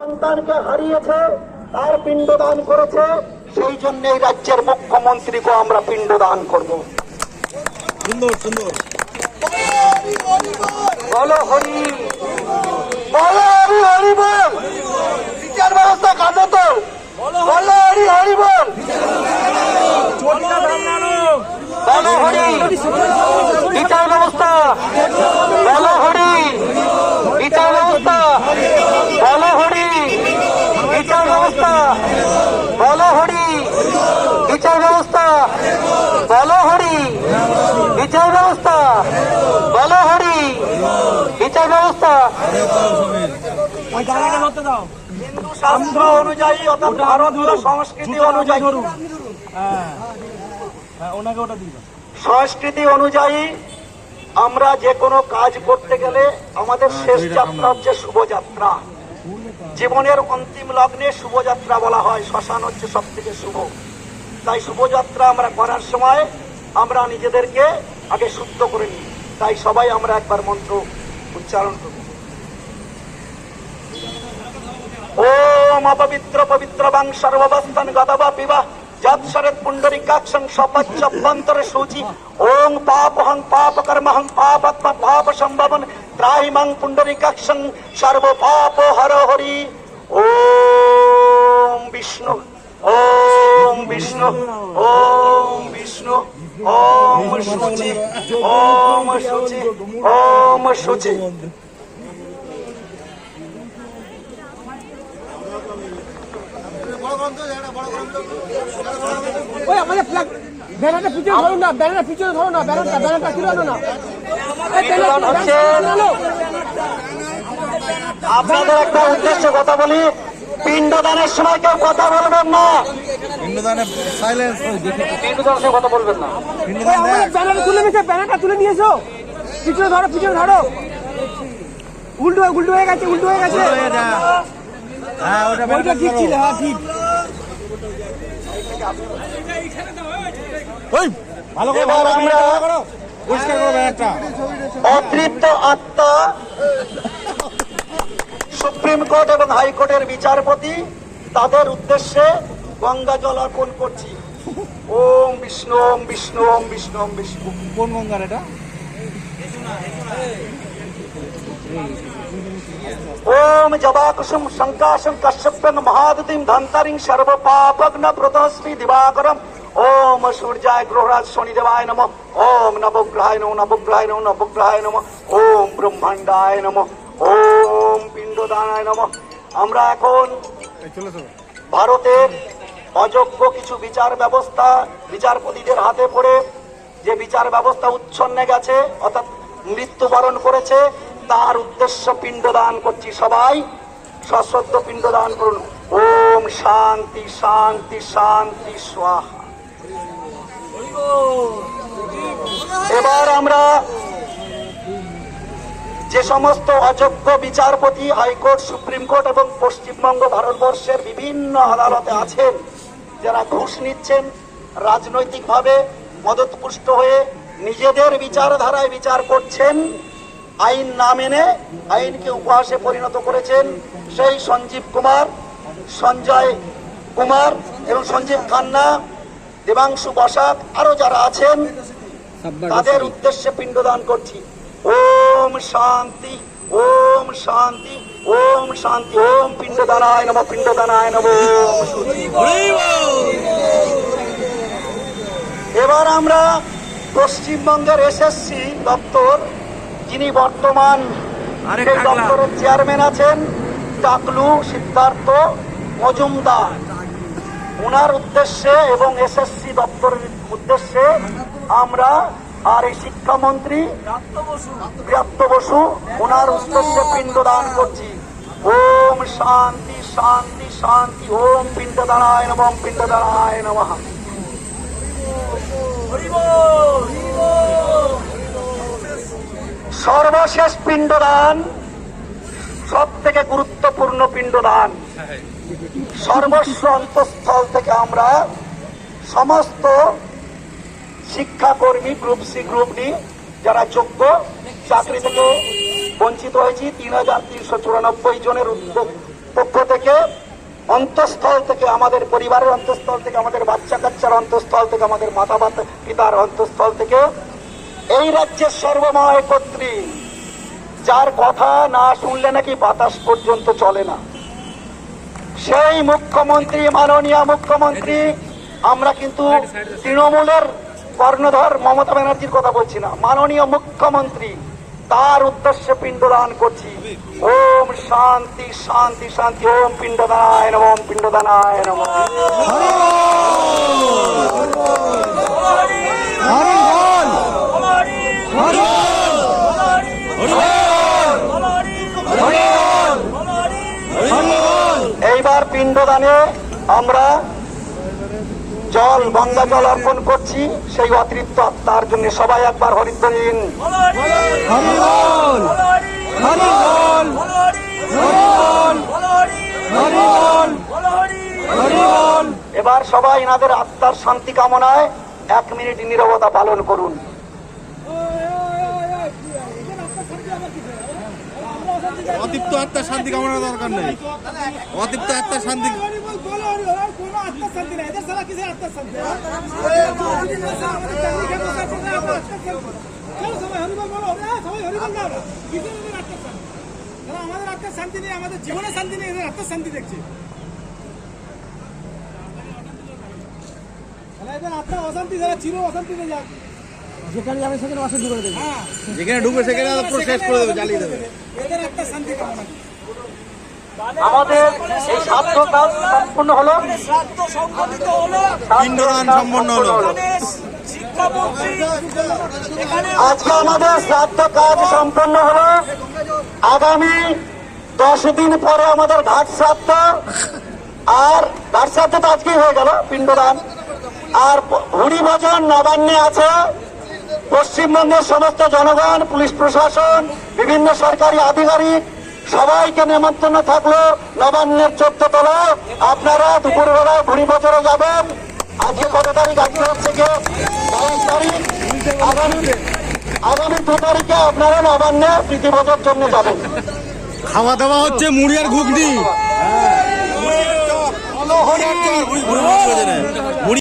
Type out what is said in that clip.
সন্তানকে হারিয়েছে, তার পিণ্ডদান করেছে, সেই জন্য এই রাজ্যের মুখ্যমন্ত্রীকে আমরা পিণ্ডদান করব। সুন্দর সুন্দর বলো হরি, বলো হরি হরি বল। বিচার ব্যবস্থা কাটো তো, বলো হরি হরি বল। বলো হরি বিচার ব্যবস্থা, বলো হরি বিচার ব্যবস্থা, বলো হরি বিচার ব্যবস্থা, বলো হরি বিচার ব্যবস্থা, বলো হরি বিচার ব্যবস্থা, বলো হরি বিচার ব্যবস্থা। হিন্দু শাস্ত্র অনুযায়ী অর্থাৎ ভারতীয় সংস্কৃতি অনুযায়ী, সংস্কৃতি অনুযায়ী আমরা যে কোনো কাজ করতে গেলে আমাদের শেষ যাত্রা হচ্ছে শুভযাত্রা। জীবনের অন্তিম লগ্নে শুভযাত্রা বলা হয়, শ্মশান হচ্ছে সব থেকে শুভ। তাই শুভযাত্রা আমরা করার সময় আমরা নিজেদেরকে আগে শুদ্ধ করে নিই। তাই সবাই আমরা একবার মন্ত্র উচ্চারণ করব। ওম অপবিত্র পবিত্র বাং সর্ববস্থান গতবা পিবা যৎ শরৎ পুণ্ডরিকাক্ষং সপচ্ছভ্যন্তরে সূচি ওং পাপহং পাপকর্মহং পাপাত্মা পাপ সম্ভবন ত্রাহিমং পুণ্ডরিকাক্ষং সর্ব পাপ হর হরি। ওম বিষ্ণু, ওম বিষ্ণু, ওম বিষ্ণু, ওম শুচি, ওম শুচি, ওম শুচি। ব্যানারটা পিছনে ধরো না, ব্যানারটা পিছনে ধরো না, ব্যানারটা তুলে আনো না। আপনাদের একটা উদ্দেশ্যে কথা বলি, পিণ্ডদানের সময় কেউ কথা বলবেন না, পিণ্ডদানে সাইলেন্স, পিণ্ডদানের কথা বলবেন না। ব্যানারটা তুলে নিয়েছে, ব্যানারটা তুলে নিয়েছো, পিছনে ধরো, পিছনে ধরো। উল্টো হয়ে গেছে, উল্টো হয়ে গেছে। হ্যাঁ ওইটা ঠিক ছিল, হ্যাঁ ঠিক। ভালো করে পরিষ্কার করো ব্যানারটা। অতৃপ্ত আত্মা সুপ্রিম কোর্ট এবং হাইকোর্টের বিচারপতি, তাদের উদ্দেশ্যে গঙ্গা জল অর্পণ করছি। ওম বিষ্ণু, ওম বিষ্ণু, ওম বিষ্ণু, ওম বিষ্ণু। কোন গঙ্গার এটা? ওম জবাকুসুম শঙ্কাশং কশ্যপ্যং মহাদতিম ধন্তরিং সর্ব পাপগ্ন প্রতস্মি দিবাকরম। ওম সূর্যায় গ্রহরাজ শনিদেবায় নমঃ। ওম নবগ্রহায় নমঃ, নবগ্রহায় নমঃ, নবগ্রহায় নমঃ। ওম ব্রহ্মাণ্ডায় নমঃ। ওম পিণ্ডদানায় নমঃ। আমরা এখন ভারতের অযোগ্য কিছু বিচার ব্যবস্থা বিচারপতিদের হাতে পড়ে যে বিচার ব্যবস্থা উচ্ছন্নে গেছে অর্থাৎ মৃত্যুবরণ করেছে, তার উদ্দেশ্য পিণ্ডদান করছি। সবাই সশ্রদ্ধ পিণ্ডদান করুন। ওম শান্তি শান্তি শান্তি স্বাহা। এবার আমরা যে সমস্ত অযোগ্য বিচারপতি হাইকোর্ট, সুপ্রিম কোর্ট এবং পশ্চিমবঙ্গ ভারতবর্ষের বিভিন্ন আদালতে আছেন, যারা ঘুষ নিচ্ছেন, রাজনৈতিকভাবে মদতপুষ্ট হয়ে নিজেদের বিচারধারায় বিচার করছেন, আইন না মেনে আইনকে উপহাসে পরিণত করেছেন, সেই সঞ্জীব কুমার, সঞ্জয় কুমার এবং সঞ্জীব খান্না, দেবাংশু বসাক, আরো যারা আছেন, তাদের উদ্দেশ্যে পিণ্ডদান করছি। ওম শান্তি, ওম শান্তি, ওম শান্তি। ওম পিণ্ডদানায় নমঃ, পিণ্ডদানায় নমঃ। এবার আমরা পশ্চিমবঙ্গের এসএসসি দপ্তর, যিনি বর্তমান সেই দপ্তরের চেয়ারম্যান আছেন টাকলু সিদ্ধার্থ মজুমদার, ওনার উদ্দেশ্যে এবং এসএসসি দপ্তরের উদ্দেশ্যে আমরা, আর এই শিক্ষামন্ত্রী ব্রাত্য বসু, ওনার উদ্দেশ্যে পিণ্ডদান করছি। ওম শান্তি শান্তি শান্তি। ওম পিণ্ডদানায় নমঃ, পিণ্ডদানায় নমঃ। সর্বশেষ পিণ্ডদান, সব থেকে গুরুত্বপূর্ণ পিণ্ডদান। সর্বস্ব অন্তঃস্থল থেকে আমরা সমস্ত শিক্ষাকর্মী, গ্রুপ সি, গ্রুপ ডি, যারা যোগ্য, চাকরি থেকে বঞ্চিত হয়েছি ৩,৩৯৪ জনের পক্ষ থেকে, অন্তঃস্থল থেকে, আমাদের পরিবারের অন্তঃস্থল থেকে, আমাদের বাচ্চা কাচ্চার অন্তঃস্থল থেকে, আমাদের মাতা পিতার অন্তঃস্থল থেকে এই রাজ্যের সর্বময় কর্ত্রী, যার কথা না শুনলে নাকি বাতাস পর্যন্ত চলে না, সেই মুখ্যমন্ত্রী, মাননীয় মুখ্যমন্ত্রী, আমরা কিন্তু তৃণমূলের কর্ণধর মমতা ব্যানার্জির কথা বলছি না, মাননীয় মুখ্যমন্ত্রী, তার উদ্দেশ্যে পিণ্ডদান করছি। ওম শান্তি শান্তি শান্তি, ওম পিণ্ডদানায় নমঃ, ওম পিণ্ডদানায় নমঃ। এইবার পিণ্ডদানে আমরা জল, গঙ্গা জল অর্পণ করছি সেই অতৃপ্ত আত্মার জন্য। সবাই একবার হরিধ্বনি দিন। এবার সবাই এনাদের আত্মার শান্তি কামনায় 1 মিনিট নীরবতা পালন করুন। অতৃপ্ত আত্মার শান্তি কামনা দরকার নেই, অতৃপ্ত আত্মার শান্তি। আমাদের আত্মার শান্তি নেই, আমাদের জীবনে শান্তি নেই, এদের আত্মার শান্তি দেখছে। এদের আত্মা অশান্তি, যারা চির অশান্তিতে যাক, যেখানে যাবে সেখানে অশান্তি করে দেবে, যেখানে ঢুকবে সেখানে পুরো শেষ করে দেবে, জ্বালিয়ে দেবে। এদের আত্মার শান্তি কামনা। আমাদের এই শ্রাদ্ধ কাজ সম্পূর্ণ হলো, পিণ্ডদান সম্পন্ন হলো। আজকে আমাদের শ্রাদ্ধ কাজ সম্পন্ন হলো। আগামী 10 দিন পরে আমাদের ঘাট শ্রাদ্ধ, আর ঘাট শ্রাদ্ধ তো আজকেই হয়ে গেল পিণ্ডদান, আর ভুড়ি ভোজন নবান্নে আছে। পশ্চিমবঙ্গের সমস্ত জনগণ, পুলিশ প্রশাসন, বিভিন্ন সরকারি আধিকারিক সবাইকে নেমন্তন্ন থাকলো নবান্নের 14 তলায়। আপনারা দুপুরবেলায় ভুড়ি ভোজনে যাবেন। আজকে কত তারিখ? আজকে হচ্ছে গিয়ে 22 তারিখ। আগামী 2 তারিখে আপনারা নবান্নে প্রীতি ভোজের জন্য যাবেন। খাওয়া দাওয়া হচ্ছে মুড়ি আর ঘুগনি।